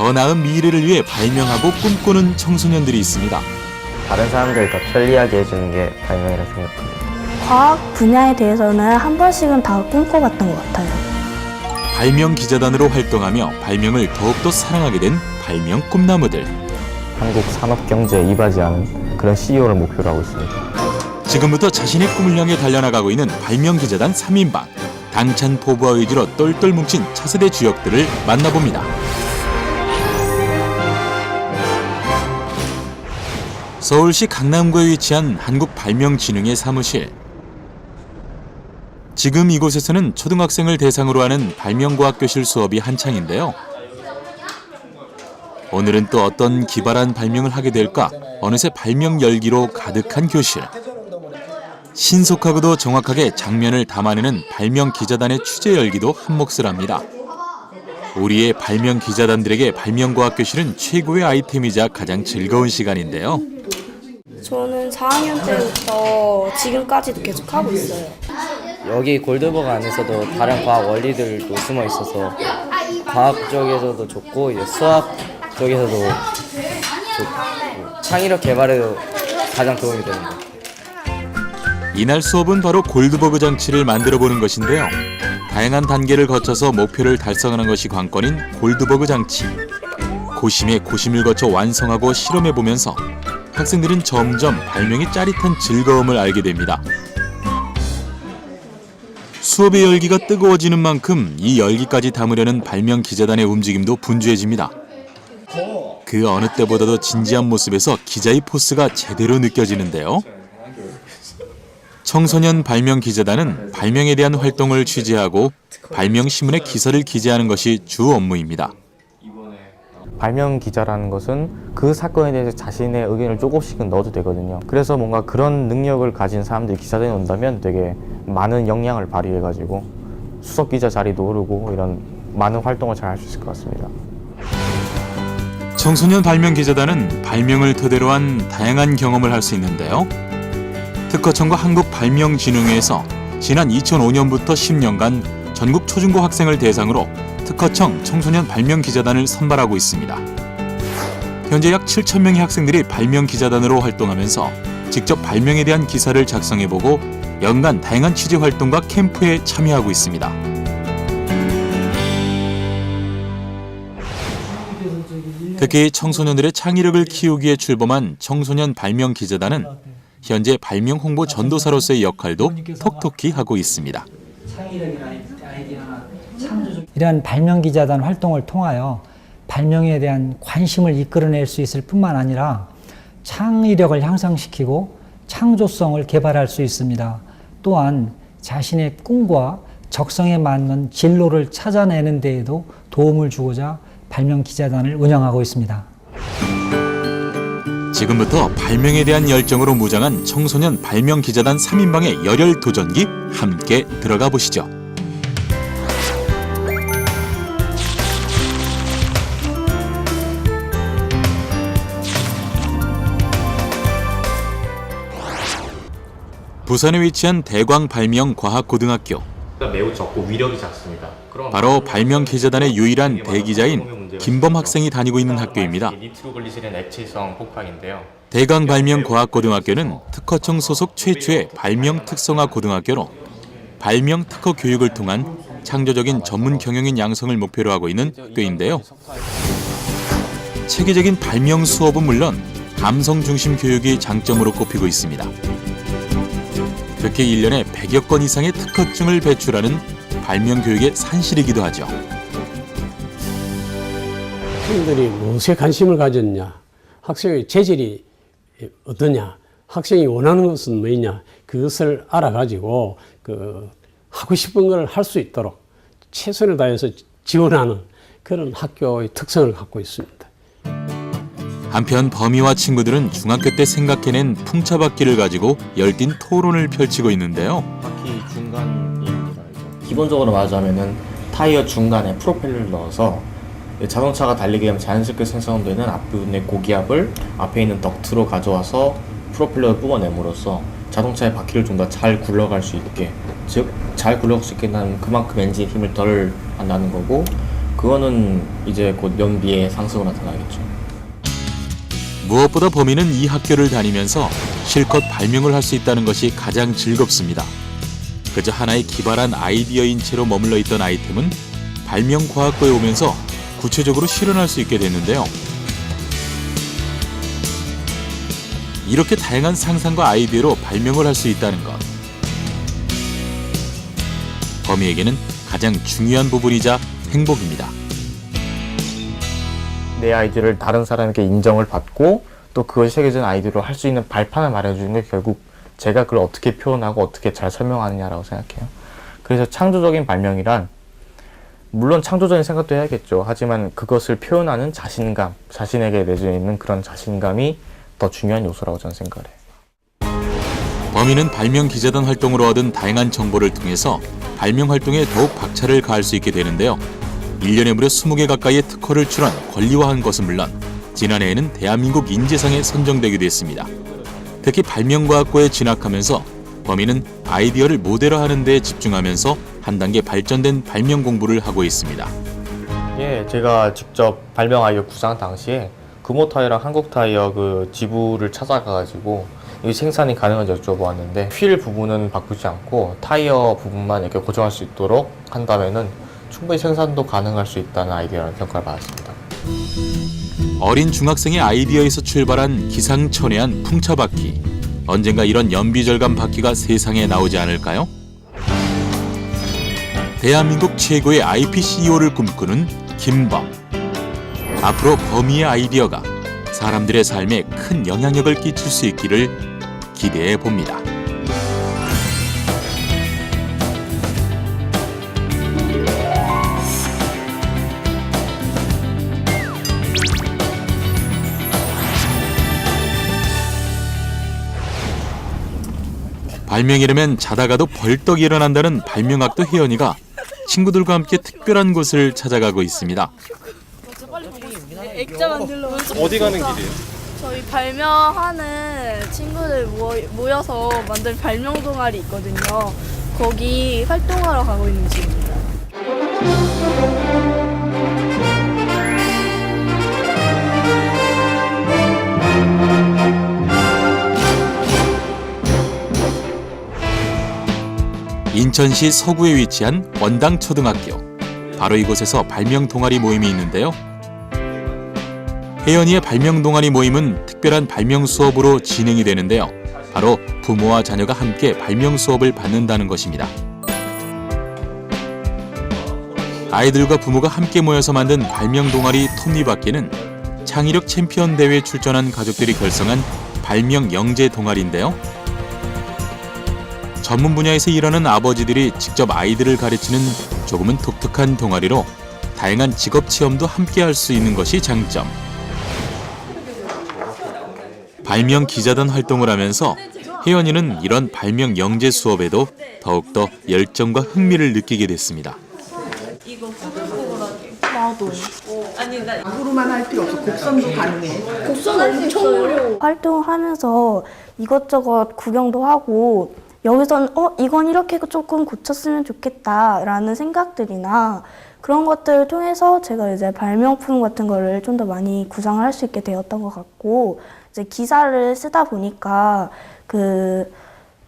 더 나은 미래를 위해 발명하고 꿈꾸는 청소년들이 있습니다. 다른 사람들 더 편리하게 해주는 게 발명이라 생각합니다. 과학 분야에 대해서는 한 번씩은 다 꿈꿔봤던 것 같아요. 발명 기자단으로 활동하며 발명을 더욱더 사랑하게 된 발명 꿈나무들. 한국 산업 경제에 이바지하는 그런 CEO를 목표로 하고 있습니다. 지금부터 자신의 꿈을 향해 달려나가고 있는 발명 기자단 3인방. 당찬 포부와 의지로 똘똘 뭉친 차세대 주역들을 만나봅니다. 서울시 강남구에 위치한 한국발명진흥회 사무실. 지금 이곳에서는 초등학생을 대상으로 하는 발명과학교실 수업이 한창인데요. 오늘은 또 어떤 기발한 발명을 하게 될까? 어느새 발명 열기로 가득한 교실. 신속하고도 정확하게 장면을 담아내는 발명 기자단의 취재 열기도 한몫을 합니다. 우리의 발명 기자단들에게 발명과학교실은 최고의 아이템이자 가장 즐거운 시간인데요. 저는 4학년 때부터 지금까지도 계속 하고 있어요. 여기 골드버거 안에서도 다른 과학 원리들도 숨어 있어서 과학 쪽에서도 좋고 이제 수학 쪽에서도 좋고 창의력 개발에도 가장 도움이 되는 것 같아요. 이날 수업은 바로 골드버그 장치를 만들어보는 것인데요. 다양한 단계를 거쳐서 목표를 달성하는 것이 관건인 골드버그 장치. 고심에 고심을 거쳐 완성하고 실험해보면서 학생들은 점점 발명의 짜릿한 즐거움을 알게 됩니다. 수업의 열기가 뜨거워지는 만큼 이 열기까지 담으려는 발명 기자단의 움직임도 분주해집니다. 그 어느 때보다도 진지한 모습에서 기자의 포스가 제대로 느껴지는데요. 청소년 발명 기자단은 발명에 대한 활동을 취재하고 발명신문에 기사를 기재하는 것이 주 업무입니다. 발명 기자라는 것은 그 사건에 대해서 자신의 의견을 조금씩은 넣어도 되거든요. 그래서 뭔가 그런 능력을 가진 사람들이 기자단에 온다면 되게 많은 역량을 발휘해가지고 수석 기자 자리도 오르고 이런 많은 활동을 잘 할 수 있을 것 같습니다. 청소년 발명 기자단은 발명을 토대로 한 다양한 경험을 할 수 있는데요. 특허청과 한국발명진흥회에서 지난 2005년부터 10년간 전국 초중고 학생을 대상으로 특허청 청소년 발명 기자단을 선발하고 있습니다. 현재 약 7,000명의 학생들이 발명 기자단으로 활동하면서 직접 발명에 대한 기사를 작성해보고 연간 다양한 취재 활동과 캠프에 참여하고 있습니다. 특히 청소년들의 창의력을 키우기에 출범한 청소년 발명 기자단은 현재 발명 홍보 전도사로서의 역할도 톡톡히 하고 있습니다. 이런 발명 기자단 활동을 통하여 발명에 대한 관심을 이끌어낼 수 있을 뿐만 아니라 창의력을 향상시키고 창조성을 개발할 수 있습니다. 또한 자신의 꿈과 적성에 맞는 진로를 찾아내는 데에도 도움을 주고자 발명 기자단을 운영하고 있습니다. 지금부터 발명에 대한 열정으로 무장한 청소년 발명 기자단 3인방의 열혈 도전기 함께 들어가 보시죠. 부산에 위치한 대광발명과학고등학교. 매우 적고 위력이 작습니다. 바로 발명 기자단의 유일한 대기자인 김범 학생이 다니고 있는 학교입니다. 니트로글리세린 액체성 폭발인데요. 대광발명과학고등학교는 특허청 소속 최초의 발명 특성화 고등학교로 발명 특허 교육을 통한 창조적인 전문 경영인 양성을 목표로 하고 있는 학교인데요. 체계적인 발명 수업은 물론 감성 중심 교육이 장점으로 꼽히고 있습니다. 특히 1년에 100여 건 이상의 특허증을 배출하는 발명 교육의 산실이기도 하죠. 학생들이 무엇에 관심을 가졌냐, 학생의 재질이 어떠냐, 학생이 원하는 것은 뭐냐, 그것을 알아가지고 하고 싶은 걸 할 수 있도록 최선을 다해서 지원하는 그런 학교의 특성을 갖고 있습니다. 한편 범이와 친구들은 중학교 때 생각해낸 풍차바퀴를 가지고 열띤 토론을 펼치고 있는데요. 바퀴 중간입니다. 기본적으로 말하자면은 타이어 중간에 프로펠러를 넣어서 자동차가 달리게 하면 자연스럽게 생성되는 앞부분의 고기압을 앞에 있는 덕트로 가져와서 프로펠러를 뽑아냄으로써 자동차의 바퀴를 좀 더 잘 굴러갈 수 있게, 즉 잘 굴러갈 수 있게 하면 그만큼 엔진의 힘을 덜 한다는 거고, 그거는 이제 곧 연비의 상승으로 나타나겠죠. 무엇보다 범인은 이 학교를 다니면서 실컷 발명을 할 수 있다는 것이 가장 즐겁습니다. 그저 하나의 기발한 아이디어인 채로 머물러 있던 아이템은 발명과학고에 오면서 구체적으로 실현할 수 있게 됐는데요. 이렇게 다양한 상상과 아이디어로 발명을 할 수 있다는 것. 범이에게는 가장 중요한 부분이자 행복입니다. 내 아이디어를 다른 사람에게 인정을 받고 또 그것이 새겨진 아이디어로 할 수 있는 발판을 마련해주는 게 결국 제가 그걸 어떻게 표현하고 어떻게 잘 설명하느냐라고 생각해요. 그래서 창조적인 발명이란 물론 창조적인 생각도 해야겠죠. 하지만 그것을 표현하는 자신감, 자신에게 내재해 있는 그런 자신감이 더 중요한 요소라고 저는 생각해요. 범인은 발명 기자단 활동으로 얻은 다양한 정보를 통해서 발명 활동에 더욱 박차를 가할 수 있게 되는데요. 1년에 무려 20개 가까이의 특허를 출원, 권리화한 것은 물론 지난해에는 대한민국 인재상에 선정되기도 했습니다. 특히 발명과학고에 진학하면서 범인은 아이디어를 모델화하는 데 집중하면서 한 단계 발전된 발명 공부를 하고 있습니다. 예, 제가 직접 발명 아이디어 구상 당시에 금호타이어랑 한국타이어 그 지부를 찾아가가지고 이 생산이 가능한지 여쭤보았는데 휠 부분은 바꾸지 않고 타이어 부분만 이렇게 고정할 수 있도록 한다면은 충분히 생산도 가능할 수 있다는 아이디어라는 평가를 받았습니다. 어린 중학생의 아이디어에서 출발한 기상천외한 풍차바퀴. 언젠가 이런 연비절감 바퀴가 세상에 나오지 않을까요? 대한민국 최고의 IP CEO를 꿈꾸는 김범. 앞으로 범이의 아이디어가 사람들의 삶에 큰 영향력을 끼칠 수 있기를 기대해 봅니다. 발명이라면 자다가도 벌떡 일어난다는 발명학도 혜연이가 친구들과 함께 특별한 곳을 찾아가고 있습니다. 액자 만들러 어디 가는 길이에요? 저희 발명하는 친구들 모여서 만든 발명 동아리 있거든요. 거기 활동하러 가고 있는 중입니다. 인천시 서구에 위치한 원당초등학교. 바로 이곳에서 발명 동아리 모임이 있는데요. 혜연이의 발명 동아리 모임은 특별한 발명 수업으로 진행이 되는데요. 바로 부모와 자녀가 함께 발명 수업을 받는다는 것입니다. 아이들과 부모가 함께 모여서 만든 발명 동아리 톱니바퀴는 창의력 챔피언 대회에 출전한 가족들이 결성한 발명 영재 동아리인데요. 전문 분야에서 일하는 아버지들이 직접 아이들을 가르치는 조금은 독특한 동아리로 다양한 직업 체험도 함께 할 수 있는 것이 장점. 발명 기자단 활동을 하면서 혜연이는 이런 발명 영재 수업에도 더욱더 열정과 흥미를 느끼게 됐습니다. 으로만 할 필요 없어. 곡선도 가능해. 곡선 엄청 어려워. 활동하면서 이것저것 구경도 하고 여기서는 이건 이렇게 조금 고쳤으면 좋겠다라는 생각들이나 그런 것들을 통해서 제가 이제 발명품 같은 거를 좀 더 많이 구상을 할 수 있게 되었던 것 같고 이제 기사를 쓰다 보니까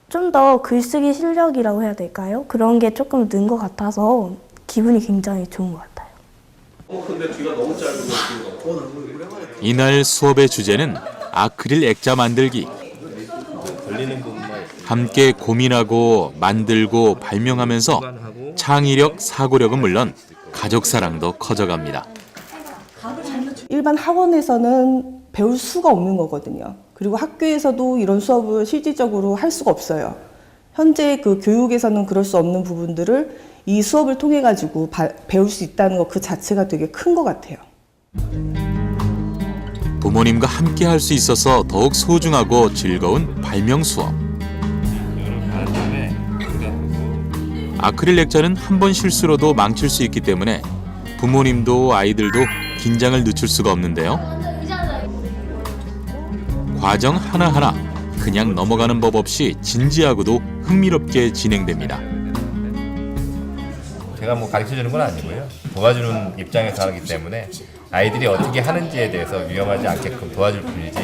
좀 더 글쓰기 실력이라고 해야 될까요? 그런 게 조금 는 것 같아서 기분이 굉장히 좋은 것 같아요. 근데 뒤가 너무 짧은 거 이날 수업의 주제는 아크릴 액자 만들기. 함께 고민하고 만들고 발명하면서 창의력, 사고력은 물론 가족 사랑도 커져갑니다. 일반 학원에서는 배울 수가 없는 거거든요. 그리고 학교에서도 이런 수업을 실질적으로 할 수가 없어요. 현재 그 교육에서는 그럴 수 없는 부분들을 이 수업을 통해 가지고 배울 수 있다는 것 그 자체가 되게 큰 것 같아요. 부모님과 함께 할 수 있어서 더욱 소중하고 즐거운 발명 수업. 아크릴 액자는 한 번 실수로도 망칠 수 있기 때문에 부모님도 아이들도 긴장을 늦출 수가 없는데요. 과정 하나하나 그냥 넘어가는 법 없이 진지하고도 흥미롭게 진행됩니다. 제가 뭐 가르쳐 주는 건 아니고요. 도와주는 입장에서 하기 때문에 아이들이 어떻게 하는지에 대해서 위험하지 않게끔 도와줄 뿐이지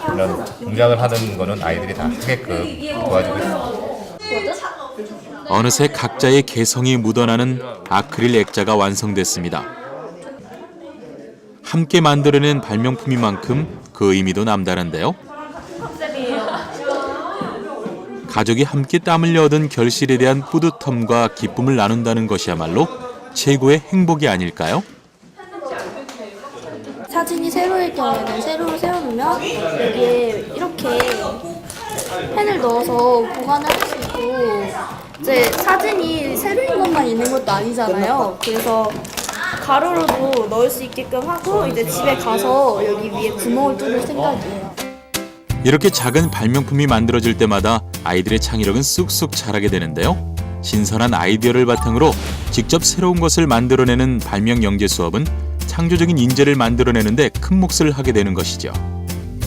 그런 동작을 하는 거는 아이들이 다 하게끔 도와주고 있습니다. 어느새 각자의 개성이 묻어나는 아크릴 액자가 완성됐습니다. 함께 만들어낸 발명품인 만큼 그 의미도 남다른데요. 가족이 함께 땀 흘려 얻은 결실에 대한 뿌듯함과 기쁨을 나눈다는 것이야말로 최고의 행복이 아닐까요? 사진이 세로일 경우에는 세로로 세워놓으면 여기에 이렇게 펜을 넣어서 보관을 할 수 있고, 이제 사진이 세로인 것만 있는 것도 아니잖아요. 그래서 가로로도 넣을 수 있게끔 하고 이제 집에 가서 여기 위에 구멍을 뚫을 생각이에요. 이렇게 작은 발명품이 만들어질 때마다 아이들의 창의력은 쑥쑥 자라게 되는데요. 신선한 아이디어를 바탕으로 직접 새로운 것을 만들어내는 발명 영재 수업은 창조적인 인재를 만들어내는 데 큰 몫을 하게 되는 것이죠.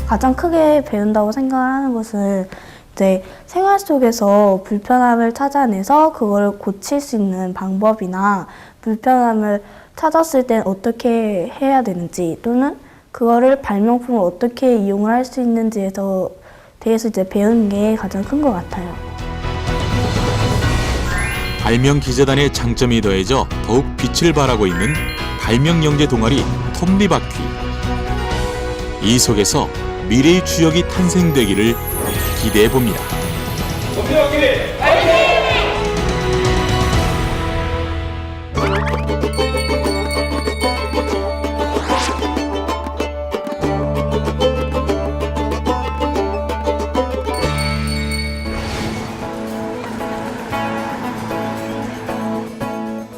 가장 크게 배운다고 생각하는 것은 이제 생활 속에서 불편함을 찾아내서 그걸 고칠 수 있는 방법이나 불편함을 찾았을 땐 어떻게 해야 되는지, 또는 그거를 발명품을 어떻게 이용을 할 수 있는지에 대해서 이제 배우는 게 가장 큰 것 같아요. 발명 기자단의 장점이 더해져 더욱 빛을 발하고 있는 발명 영재 동아리 톱니바퀴. 이 속에서 미래의 주역이 탄생되기를 기대해 봅니다.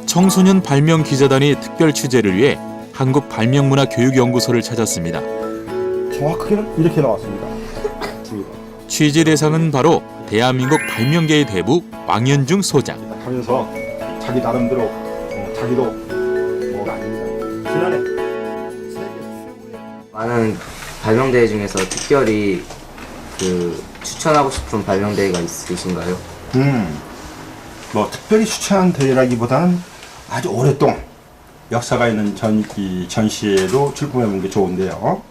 청소년 발명 기자단이 특별 취재를 위해 한국발명문화교육연구소를 찾았습니다. 정확하게는 이렇게 나왔습니다. 취재 대상은 바로 대한민국 발명계의 대부 왕연중 소장. 하면서 자기 나름대로 자기도 뭐 아닙니다. 지난해 많은 발명대회 중에서 특별히 추천하고 싶은 발명대회가 있으신가요? 뭐 특별히 추천한 대회라기보다는 아주 오랫동안 역사가 있는 전시회도 출품해본 게 좋은데요.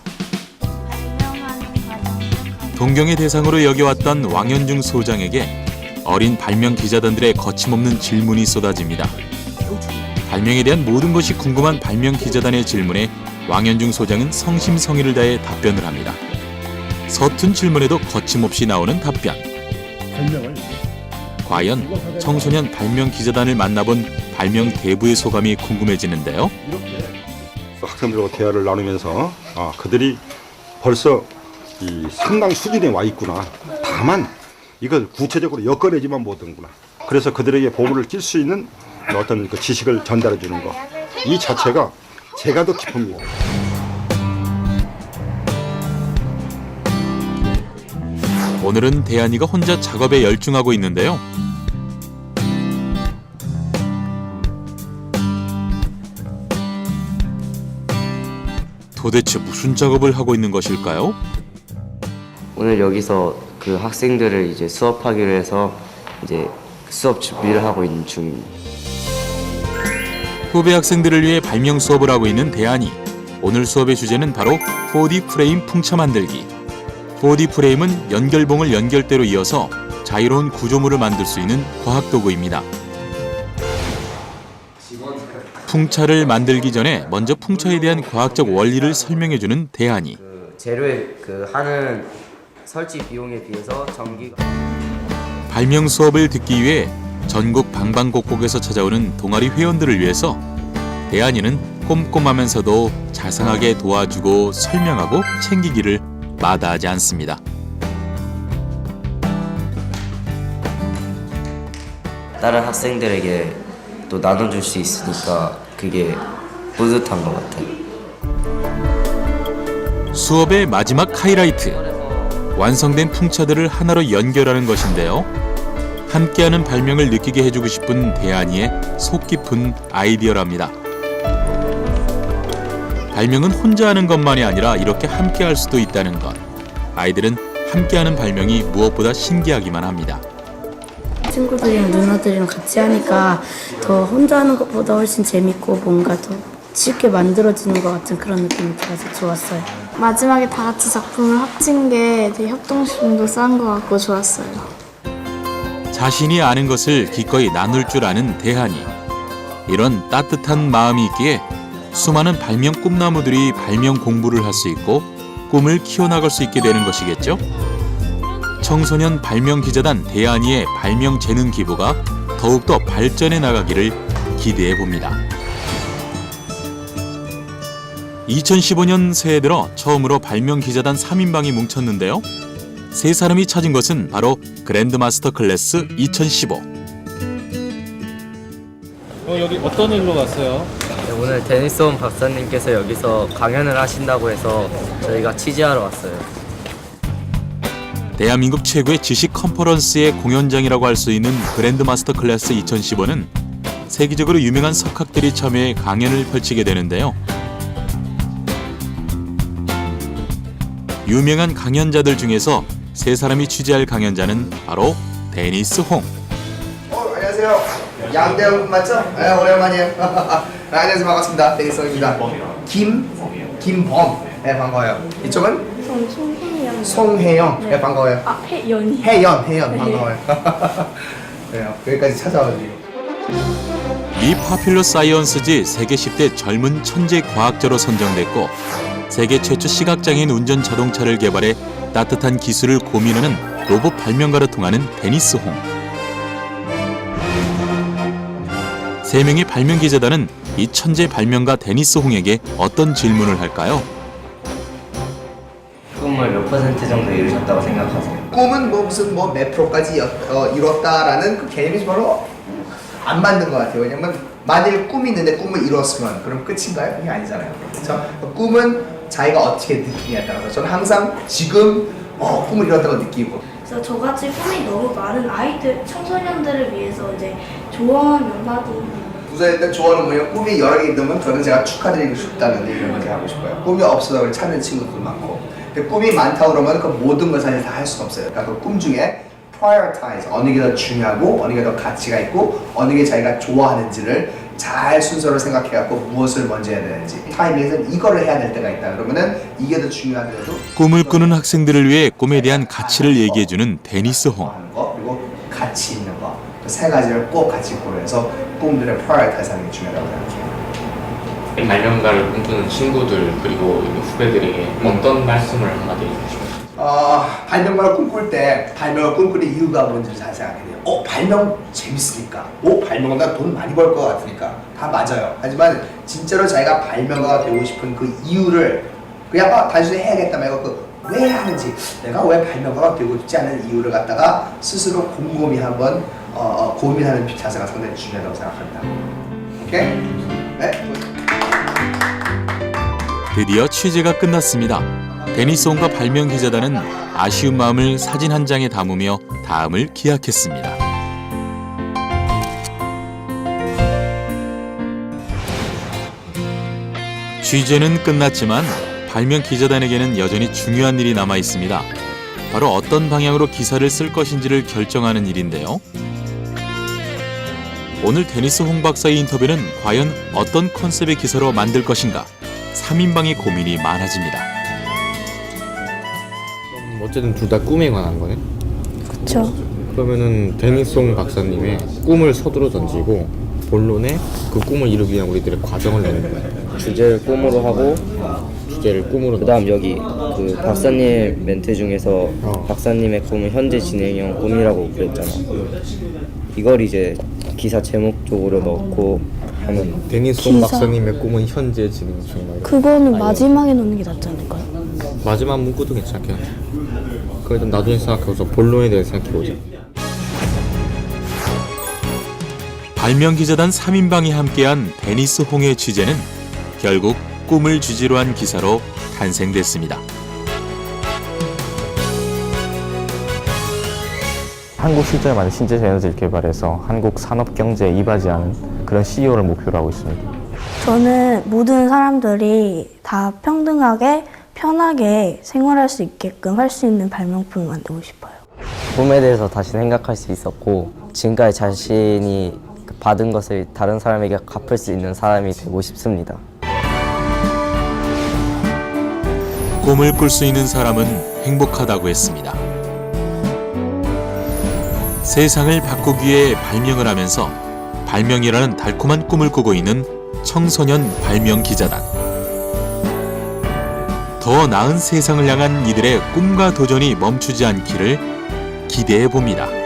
동경의 대상으로 여겨왔던 왕연중 소장에게 어린 발명 기자단들의 거침없는 질문이 쏟아집니다. 발명에 대한 모든 것이 궁금한 발명 기자단의 질문에 왕연중 소장은 성심성의를 다해 답변을 합니다. 서툰 질문에도 거침없이 나오는 답변. 과연 청소년 발명 기자단을 만나본 발명 대부의 소감이 궁금해지는데요. 학생들과 대화를 나누면서 그들이 벌써 이 상당 수준에 와 있구나. 다만 이걸 구체적으로 엮어내지만 못하는구나. 그래서 그들에게 보물을 낄 수 있는 어떤 그 지식을 전달해 주는 것. 이 자체가 제가 더 기쁩니다. 오늘은 대한이가 혼자 작업에 열중하고 있는데요. 도대체 무슨 작업을 하고 있는 것일까요? 오늘 여기서 그 학생들을 이제 수업하기로 해서 이제 수업 준비를 하고 있는 중입니다. 후배 학생들을 위해 발명 수업을 하고 있는 대한이. 오늘 수업의 주제는 바로 4D 프레임 풍차 만들기. 4D 프레임은 연결봉을 연결대로 이어서 자유로운 구조물을 만들 수 있는 과학 도구입니다. 풍차를 만들기 전에 먼저 풍차에 대한 과학적 원리를 설명해주는 대한이. 재료의 하는 설치 비용에 비해서 전기가 발명 수업을 듣기 위해 전국 방방곡곡에서 찾아오는 동아리 회원들을 위해서 대한이는 꼼꼼하면서도 자상하게 도와주고 설명하고 챙기기를 마다하지 않습니다. 다른 학생들에게 또 나눠줄 수 있으니까 그게 뿌듯한 것 같아요. 수업의 마지막 하이라이트. 완성된 풍차들을 하나로 연결하는 것인데요. 함께하는 발명을 느끼게 해주고 싶은 대한이의 속 깊은 아이디어랍니다. 발명은 혼자 하는 것만이 아니라 이렇게 함께할 수도 있다는 것. 아이들은 함께하는 발명이 무엇보다 신기하기만 합니다. 친구들이랑 누나들이랑 같이 하니까 더 혼자 하는 것보다 훨씬 재밌고 뭔가 더 쉽게 만들어지는 것 같은 그런 느낌이 들어서 좋았어요. 마지막에 다 같이 작품을 합친 게 되게 협동심도 쌓은 것 같고 좋았어요. 자신이 아는 것을 기꺼이 나눌 줄 아는 대한이. 이런 따뜻한 마음이 있기에 수많은 발명 꿈나무들이 발명 공부를 할 수 있고 꿈을 키워나갈 수 있게 되는 것이겠죠. 청소년 발명기자단 대한이의 발명 재능 기부가 더욱더 발전해 나가기를 기대해 봅니다. 2015년 새해 들어 처음으로 발명기자단 3인방이 뭉쳤는데요. 세 사람이 찾은 것은 바로 그랜드마스터 클래스 2015. 여기 어떤 일로 왔어요? 네, 오늘 데니슨 박사님께서 여기서 강연을 하신다고 해서 저희가 취재하러 왔어요. 대한민국 최고의 지식 컨퍼런스의 공연장이라고 할 수 있는 그랜드마스터 클래스 2015는 세계적으로 유명한 석학들이 참여해 강연을 펼치게 되는데요. 유명한 강연자들 중에서 세 사람이 취재할 강연자는 바로 데니스 홍. 안녕하세요. 양대훈 맞죠? 네, 오랜만이에요. 안녕하세요. 반갑습니다. 데니스 홍입니다. 김범. 네, 반가워요. 이쪽은? 송혜영. 네, 반가워요. 혜연이. 혜연. 반가워요. 네, 여기까지 찾아와가지고. 미 파퓰러 사이언스지 세계 10대 젊은 천재 과학자로 선정됐고 세계 최초 시각장애인 운전 자동차를 개발해 따뜻한 기술을 고민하는 로봇 발명가로 통하는 데니스 홍. 세 명의 발명 기자단은 이 천재 발명가 데니스 홍에게 어떤 질문을 할까요? 꿈을 몇 % 정도 이루셨다고 생각하세요? 꿈은 무슨 몇 프로까지 이뤘다라는 그 개념이 바로 안 맞는 것 같아요. 왜냐면 만일 꿈이 있는데 꿈을 이뤘으면 그럼 끝인가요? 그게 아니잖아요. 그렇죠? 꿈은 자기가 어떻게 느끼냐에 따라서 저는 항상 지금 꿈을 이뤘다고 느끼고. 그래서 저같이 꿈이 너무 많은 아이들, 청소년들을 위해서 이제 조언 몇 마디. 우선 일단 조언은 뭐예요? 꿈이 여러 개 있다면 저는 제가 축하드리고 싶다는 얘기를 먼저 하고 싶어요. 꿈이 없어서 찾는 친구들도 많고. 근데 꿈이 많다고 그러면 그 모든 걸 사실 다 할 수는 없어요. 그러니까 그 꿈 중에 prioritize, 어느 게 더 중요하고 어느 게 더 가치가 있고 어느 게 자기가 좋아하는지를 잘 순서를 생각해갖고 무엇을 먼저 해야 되는지 타이밍에서는 이거를 해야 될 때가 있다 그러면은 이게 더 중요하더라도 꿈을 꾸는 학생들을 위해 꿈에 대한 가치를 얘기해주는 데니스 홍. 하는 거 그리고 가치 있는 거 그 세 가지를 꼭 같이 고려해서 꿈들을 prioritize 하는 게 중요하다고 생각해요. 발명가를 꿈꾸는 친구들 그리고 후배들에게 어떤 말씀을 한마디 해주시면 발명가를 꿈꿀 때 발명을 꿈꾸는 이유가 뭔지를 잘 생각해야 돼요. 발명 재밌으니까. 발명가가 돈 많이 벌 것 같으니까. 다 맞아요. 하지만 진짜로 자기가 발명가가 되고 싶은 그 이유를 그냥 단순히 해야겠다 말고 왜 하는지 내가 왜 발명가가 되고 싶지 않은 이유를 갖다가 스스로 곰곰이 한번 고민하는 자세가 상당히 중요하다고 생각합니다. 오케이? 네? 드디어 취재가 끝났습니다. 데니스 홍과 발명 기자단은 아쉬운 마음을 사진 한 장에 담으며 다음을 기약했습니다. 취재는 끝났지만 발명 기자단에게는 여전히 중요한 일이 남아 있습니다. 바로 어떤 방향으로 기사를 쓸 것인지를 결정하는 일인데요. 오늘 데니스 홍 박사의 인터뷰는 과연 어떤 컨셉의 기사로 만들 것인가? 3인방의 고민이 많아집니다. 어쨌든 둘 다 꿈에 관한 거네. 그렇죠. 그러면은 데니스 홍 박사님의 꿈을 서두로 던지고 본론에 그 꿈을 이루기 위한 우리들의 과정을 내는 거예요. 주제를 꿈으로 하고 주제를 꿈으로 그다음 여기 그 박사님 멘트 중에서 박사님의 꿈은 현재 진행형 꿈이라고 그랬잖아. 이걸 이제 기사 제목 쪽으로 넣고 하면 데니스 홍 박사님의 꿈은 현재 진행 중. 그거는 마지막에 넣는 게 낫지 않을까요? 마지막 문구도 괜찮게 하자. 그래도 나중에 생각해보자. 본론에 대해 생각해보자. 발명 기자단 3인방이 함께한 데니스 홍의 취재는 결국 꿈을 주제로 한 기사로 탄생됐습니다. 한국 실전에 맞는 신재생 에너지를 개발해서 한국 산업 경제에 이바지하는 그런 CEO를 목표로 하고 있습니다. 저는 모든 사람들이 다 평등하게 편하게 생활할 수 있게끔 할 수 있는 발명품을 만들고 싶어요. 꿈에 대해서 다시 생각할 수 있었고 지금까지 자신이 받은 것을 다른 사람에게 갚을 수 있는 사람이 되고 싶습니다. 꿈을 꿀 수 있는 사람은 행복하다고 했습니다. 세상을 바꾸기 위해 발명을 하면서 발명이라는 달콤한 꿈을 꾸고 있는 청소년 발명 기자단. 더 나은 세상을 향한 이들의 꿈과 도전이 멈추지 않기를 기대해 봅니다.